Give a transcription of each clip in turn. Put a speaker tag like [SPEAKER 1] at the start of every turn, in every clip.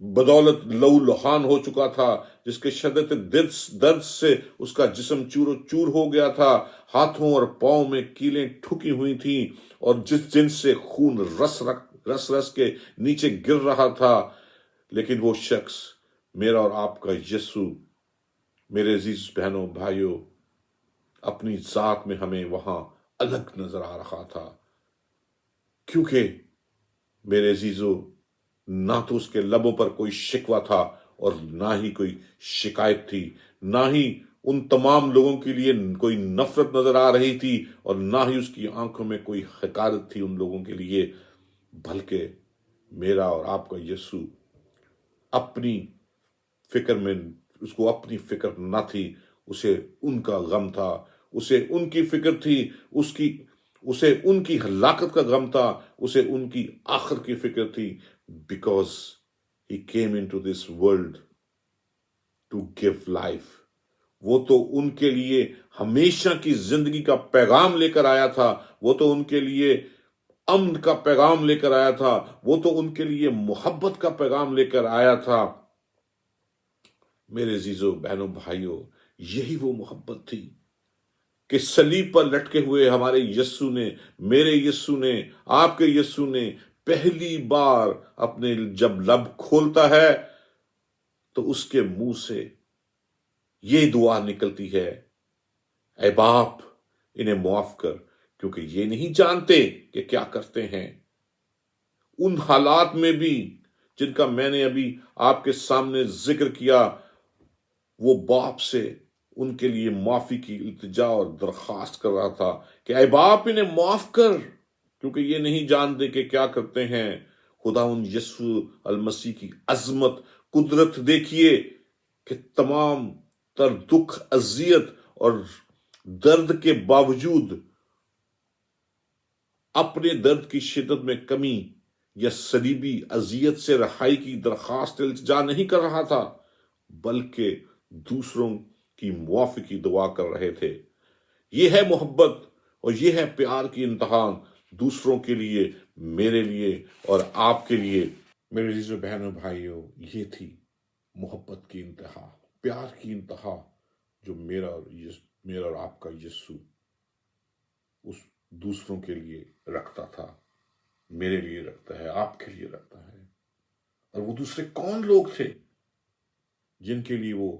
[SPEAKER 1] بدولت لہو لہان ہو چکا تھا، جس کے شدت درد سے اس کا جسم چور و چور ہو گیا تھا، ہاتھوں اور پاؤں میں کیلیں ٹھکی ہوئی تھیں، اور جس جن سے خون رس رس کے نیچے گر رہا تھا، لیکن وہ شخص میرا اور آپ کا یسوع، میرے عزیز بہنوں بھائیوں، اپنی ذات میں ہمیں وہاں الگ نظر آ رہا تھا، کیونکہ میرے عزیزو، نہ تو اس کے لبوں پر کوئی شکوہ تھا اور نہ ہی کوئی شکایت تھی، نہ ہی ان تمام لوگوں کے لیے کوئی نفرت نظر آ رہی تھی، اور نہ ہی اس کی آنکھوں میں کوئی حقارت تھی ان لوگوں کے لیے، بلکہ میرا اور آپ کا یسوع اپنی فکر میں، اس کو اپنی فکر نہ تھی، اسے ان کا غم تھا، اسے ان کی فکر تھی، اسے ان کی ہلاکت کا غم تھا، اسے ان کی آخر کی فکر تھی، because he came into this world to give life. وہ تو ان کے لیے ہمیشہ کی زندگی کا پیغام لے کر آیا تھا، وہ تو ان کے لیے امن کا پیغام لے کر آیا تھا، وہ تو ان کے لیے محبت کا پیغام لے کر آیا تھا۔ میرے عزیزو بہنوں بھائیوں، یہی وہ محبت تھی کہ صلیب پر لٹکے ہوئے ہمارے یسوع نے، میرے یسوع نے، آپ کے یسوع نے پہلی بار اپنے جب لب کھولتا ہے تو اس کے منہ سے یہ دعا نکلتی ہے، اے باپ انہیں معاف کر، کیونکہ یہ نہیں جانتے کہ کیا کرتے ہیں۔ ان حالات میں بھی جن کا میں نے ابھی آپ کے سامنے ذکر کیا، وہ باپ سے ان کے لیے معافی کی التجا اور درخواست کر رہا تھا کہ اے باپ انہیں معاف کر، کیونکہ یہ نہیں جانتے کہ کیا کرتے ہیں۔ خدا ان یسوع المسیح کی عظمت، قدرت دیکھیے کہ تمام تر دکھ، اذیت اور درد کے باوجود اپنے درد کی شدت میں کمی یا صلیبی اذیت سے رہائی کی درخواست التجا نہیں کر رہا تھا، بلکہ دوسروں کی معافی کی دعا کر رہے تھے۔ یہ ہے محبت اور یہ ہے پیار کی انتہا، دوسروں کے لیے، میرے لیے اور آپ کے لیے۔ میرے عزیزو بہنوں بھائیوں، یہ تھی محبت کی انتہا، پیار کی انتہا، جو میرا اور آپ کا یسوع اس دوسروں کے لیے رکھتا تھا، میرے لیے رکھتا ہے، آپ کے لیے رکھتا ہے۔ اور وہ دوسرے کون لوگ تھے جن کے لیے وہ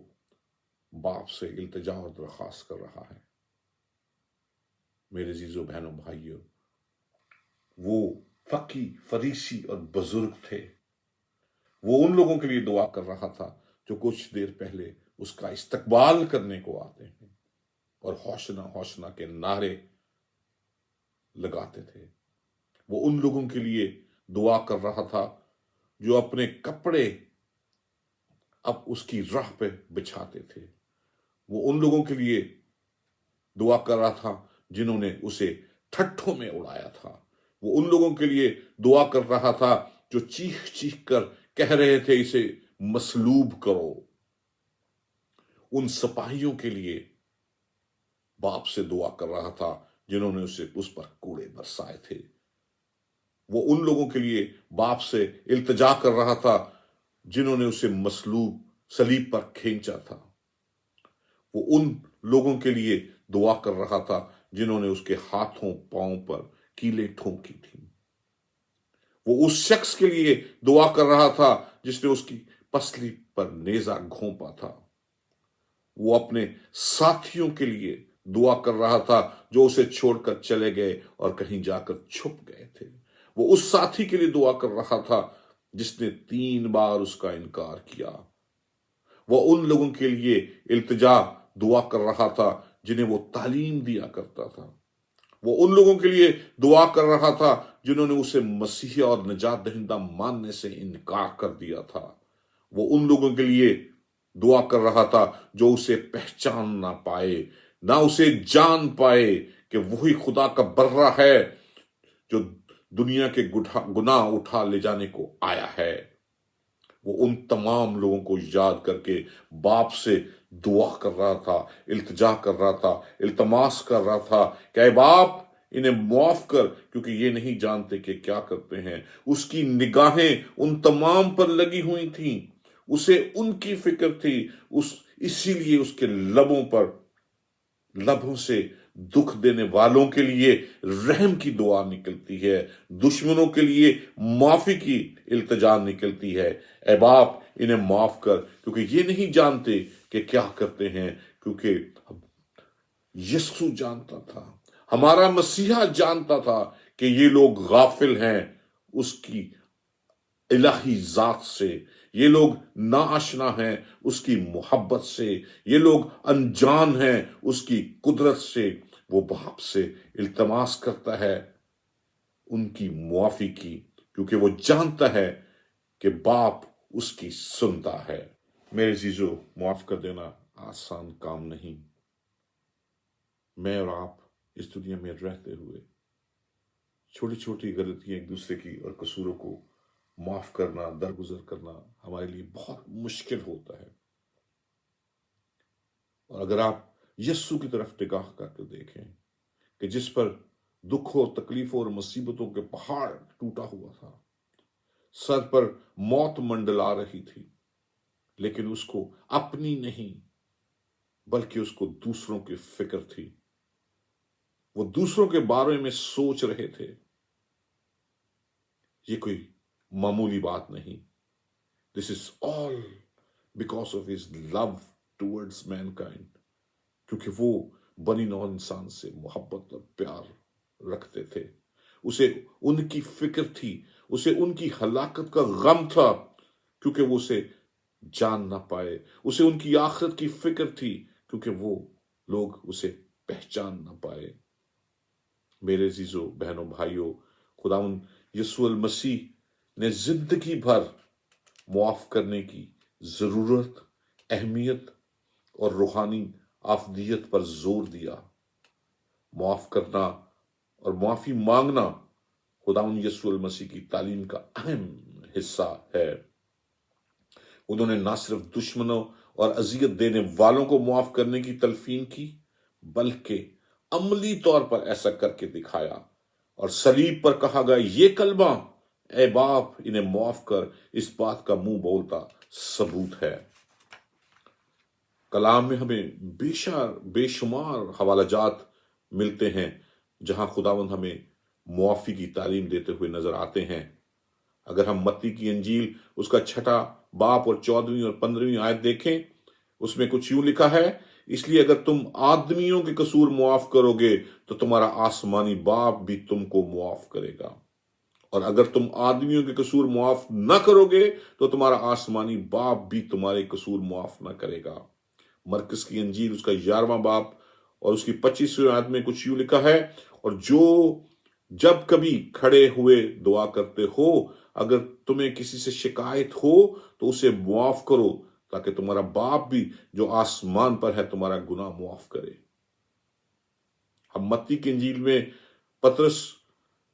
[SPEAKER 1] باپ سے التجا اور درخواست کر رہا ہے؟ میرے عزیزو بہنوں بھائیوں، وہ فقی، فریسی اور بزرگ تھے۔ وہ ان لوگوں کے لیے دعا کر رہا تھا جو کچھ دیر پہلے اس کا استقبال کرنے کو آتے ہیں اور ہوشنا ہوشنا کے نعرے لگاتے تھے۔ وہ ان لوگوں کے لیے دعا کر رہا تھا جو اپنے کپڑے اب اس کی راہ پہ بچھاتے تھے۔ وہ ان لوگوں کے لیے دعا کر رہا تھا جنہوں نے اسے ٹھٹھوں میں اڑایا تھا۔ وہ ان لوگوں کے لیے دعا کر رہا تھا جو چیخ چیخ کر کہہ رہے تھے اسے مصلوب کرو۔ ان سپاہیوں کے لیے باپ سے دعا کر رہا تھا جنہوں نے اس پر کوڑے برسائے تھے۔ وہ ان لوگوں کے لیے باپ سے التجا کر رہا تھا جنہوں نے اسے مصلوب صلیب پر کھینچا تھا۔ وہ ان لوگوں کے لیے دعا کر رہا تھا جنہوں نے اس کے ہاتھوں پاؤں پر کیلیں ٹھونکی تھیں۔ وہ اس شخص کے لیے دعا کر رہا تھا جس نے اس کی پسلی پر نیزہ گھونپا تھا۔ وہ اپنے ساتھیوں کے لیے دعا کر رہا تھا جو اسے چھوڑ کر چلے گئے اور کہیں جا کر چھپ گئے تھے۔ وہ اس ساتھی کے لیے دعا کر رہا تھا جس نے 3 بار اس کا انکار کیا۔ وہ ان لوگوں کے لیے التجا دعا کر رہا تھا جنہیں وہ تعلیم دیا کرتا تھا۔ وہ ان لوگوں کے لیے دعا کر رہا تھا جنہوں نے اسے مسیح اور نجات دہندہ ماننے سے انکار کر دیا تھا۔ وہ ان لوگوں کے لیے دعا کر رہا تھا جو اسے پہچان نہ پائے، نہ اسے جان پائے کہ وہی خدا کا برہ ہے جو دنیا کے گناہ اٹھا لے جانے کو آیا ہے۔ وہ ان تمام لوگوں کو یاد کر کے باپ سے دعا کر رہا تھا، التجا کر رہا تھا، التماس کر رہا تھا کہ اے باپ انہیں معاف کر کیونکہ یہ نہیں جانتے کہ کیا کرتے ہیں۔ اس کی نگاہیں ان تمام پر لگی ہوئی تھیں، اسے ان کی فکر تھی، اسی لیے اس کے لبوں سے دکھ دینے والوں کے لیے رحم کی دعا نکلتی ہے، دشمنوں کے لیے معافی کی التجا نکلتی ہے۔ اے باپ انہیں معاف کر کیونکہ یہ نہیں جانتے کہ کیا کرتے ہیں۔ کیونکہ یسوع جانتا تھا، ہمارا مسیحا جانتا تھا کہ یہ لوگ غافل ہیں اس کی الہی ذات سے، یہ لوگ ناآشنا ہیں اس کی محبت سے، یہ لوگ انجان ہیں اس کی قدرت سے۔ وہ باپ سے التماس کرتا ہے ان کی معافی کی کیونکہ وہ جانتا ہے کہ باپ اس کی سنتا ہے۔ میرے عزیزو، معاف کر دینا آسان کام نہیں۔ میں اور آپ اس دنیا میں رہتے ہوئے چھوٹی چھوٹی غلطیاں ایک دوسرے کی اور قصوروں کو معاف کرنا، درگزر کرنا ہمارے لیے بہت مشکل ہوتا ہے۔ اور اگر آپ یسوع کی طرف نگاہ کر کے دیکھیں کہ جس پر دکھوں، تکلیفوں اور مصیبتوں کے پہاڑ ٹوٹا ہوا تھا، سر پر موت منڈلا رہی تھی، لیکن اس کو اپنی نہیں بلکہ اس کو دوسروں کی فکر تھی۔ وہ دوسروں کے بارے میں سوچ رہے تھے۔ یہ کوئی معمولی بات نہیں۔ This is all because of his love towards mankind. کیونکہ وہ بنی نوع انسان سے محبت اور پیار رکھتے تھے۔ اسے ان کی فکر تھی، اسے ان کی ہلاکت کا غم تھا کیونکہ وہ اسے جان نہ پائے، اسے ان کی آخرت کی فکر تھی کیونکہ وہ لوگ اسے پہچان نہ پائے۔ میرے عزیزو، بہنوں، بھائیوں، خداوند یسوع المسیح نے زندگی بھر معاف کرنے کی ضرورت، اہمیت اور روحانی افادیت پر زور دیا۔ معاف کرنا اور معافی مانگنا خداوند یسوع المسیح کی تعلیم کا اہم حصہ ہے۔ انہوں نے نہ صرف دشمنوں اور اذیت دینے والوں کو معاف کرنے کی تلقین کی بلکہ عملی طور پر ایسا کر کے دکھایا، اور صلیب پر کہا گیا یہ کلمہ، اے باپ انہیں معاف کر، اس بات کا منہ بولتا ثبوت ہے۔ کلام میں ہمیں بے شمار حوالہ جات ملتے ہیں جہاں خداوند ہمیں معافی کی تعلیم دیتے ہوئے نظر آتے ہیں۔ اگر ہم متی کی انجیل اس کا 6 باب اور 14 اور 15 آیت دیکھیں، اس میں کچھ یوں لکھا ہے، اس لیے اگر تم آدمیوں کے قصور معاف کرو گے تو تمہارا آسمانی باپ بھی تم کو معاف کرے گا، اور اگر تم آدمیوں کے قصور معاف نہ کرو گے تو تمہارا آسمانی باپ بھی تمہارے قصور معاف نہ کرے گا۔ مرکز کی انجیل اس کا 11واں باب اور اس کی 25ویں آیت میں کچھ یوں لکھا ہے، اور جب کبھی کھڑے ہوئے دعا کرتے ہو، اگر تمہیں کسی سے شکایت ہو تو اسے معاف کرو تاکہ تمہارا باپ بھی جو آسمان پر ہے تمہارا گناہ معاف کرے۔ ہم متی کی انجیل میں پطرس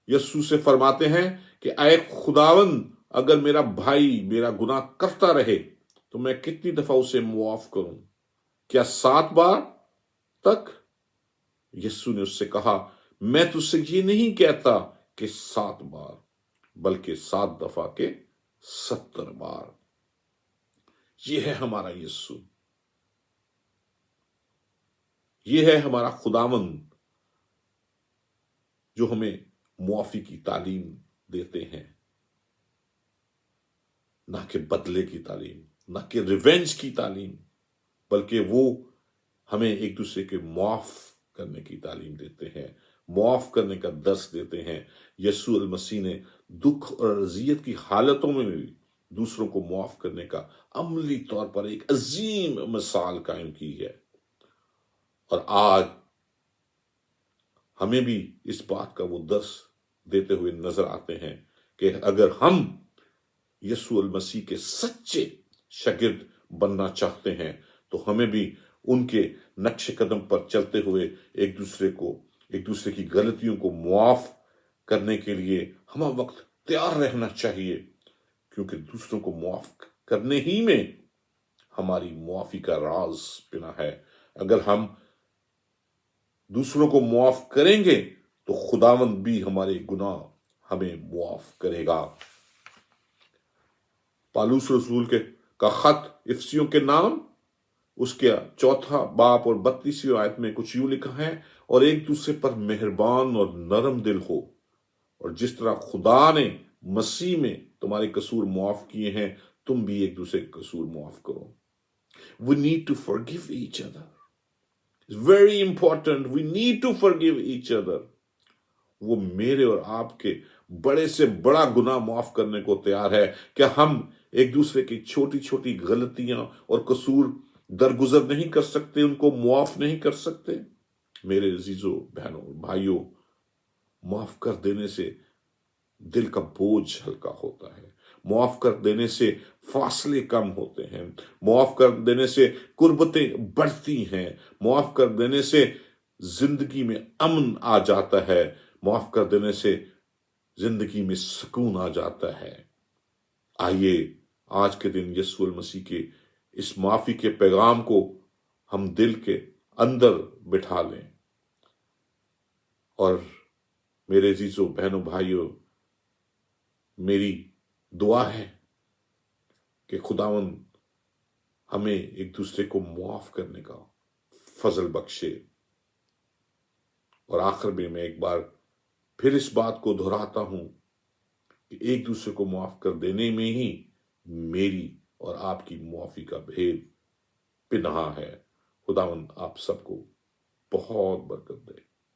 [SPEAKER 1] یسوع سے فرماتے ہیں کہ اے خداوند، اگر میرا بھائی میرا گناہ کرتا رہے تو میں کتنی دفعہ اسے معاف کروں؟ کیا 7 بار تک؟ یسوع نے اس سے کہا، میں تجھ سے یہ نہیں کہتا کہ 7 بار بلکہ 7 دفعہ کے 70 بار۔ یہ ہے ہمارا یسوع، یہ ہے ہمارا خداوند جو ہمیں معافی کی تعلیم دیتے ہیں، نہ کہ بدلے کی تعلیم، نہ کہ ریونج کی تعلیم، بلکہ وہ ہمیں ایک دوسرے کے معاف کرنے کی تعلیم دیتے ہیں، معاف کرنے کا درس دیتے ہیں۔ یسوع المسیح نے دکھ اور اذیت کی حالتوں میں بھی دوسروں کو معاف کرنے کا عملی طور پر ایک عظیم مثال قائم کی ہے، اور آج ہمیں بھی اس بات کا وہ درس دیتے ہوئے نظر آتے ہیں کہ اگر ہم یسوع المسیح کے سچے شاگرد بننا چاہتے ہیں تو ہمیں بھی ان کے نقش قدم پر چلتے ہوئے ایک دوسرے کی غلطیوں کو معاف کرنے کے لیے ہم وقت تیار رہنا چاہیے، کیونکہ دوسروں کو معاف کرنے ہی میں ہماری معافی کا راز پنا ہے۔ اگر ہم دوسروں کو معاف کریں گے تو خداوند بھی ہمارے گناہ ہمیں معاف کرے گا۔ پالوس رسول کا خط افسیوں کے نام، اس کے 4 باب اور 32 آیت میں کچھ یوں لکھا ہے، اور ایک دوسرے پر مہربان اور نرم دل ہو، اور جس طرح خدا نے مسیح میں تمہارے قصور معاف کیے ہیں، تم بھی ایک دوسرے کے قصور معاف کرو۔ We need to forgive each other. It's very important. We need to forgive each other. وہ میرے اور آپ کے بڑے سے بڑا گناہ معاف کرنے کو تیار ہے کہ ہم ایک دوسرے کی چھوٹی چھوٹی غلطیاں اور قصور درگزر نہیں کر سکتے، ان کو معاف نہیں کر سکتے۔ میرے عزیزوں، بہنوں، بھائیوں، معاف کر دینے سے دل کا بوجھ ہلکا ہوتا ہے، معاف کر دینے سے فاصلے کم ہوتے ہیں، معاف کر دینے سے قربتیں بڑھتی ہیں، معاف کر دینے سے زندگی میں امن آ جاتا ہے، معاف کر دینے سے زندگی میں سکون آ جاتا ہے۔ آئیے آج کے دن یسوع المسیح کے اس معافی کے پیغام کو ہم دل کے اندر بٹھا لیں، اور میرے عزیزوں، بہنوں، بھائیوں، میری دعا ہے کہ خداوند ہمیں ایک دوسرے کو معاف کرنے کا فضل بخشے۔ اور آخر میں ایک بار پھر اس بات کو دہراتا ہوں کہ ایک دوسرے کو معاف کر دینے میں ہی میری اور آپ کی معافی کا بھید پنہاں ہے۔ خداوند آپ سب کو بہت برکت دے۔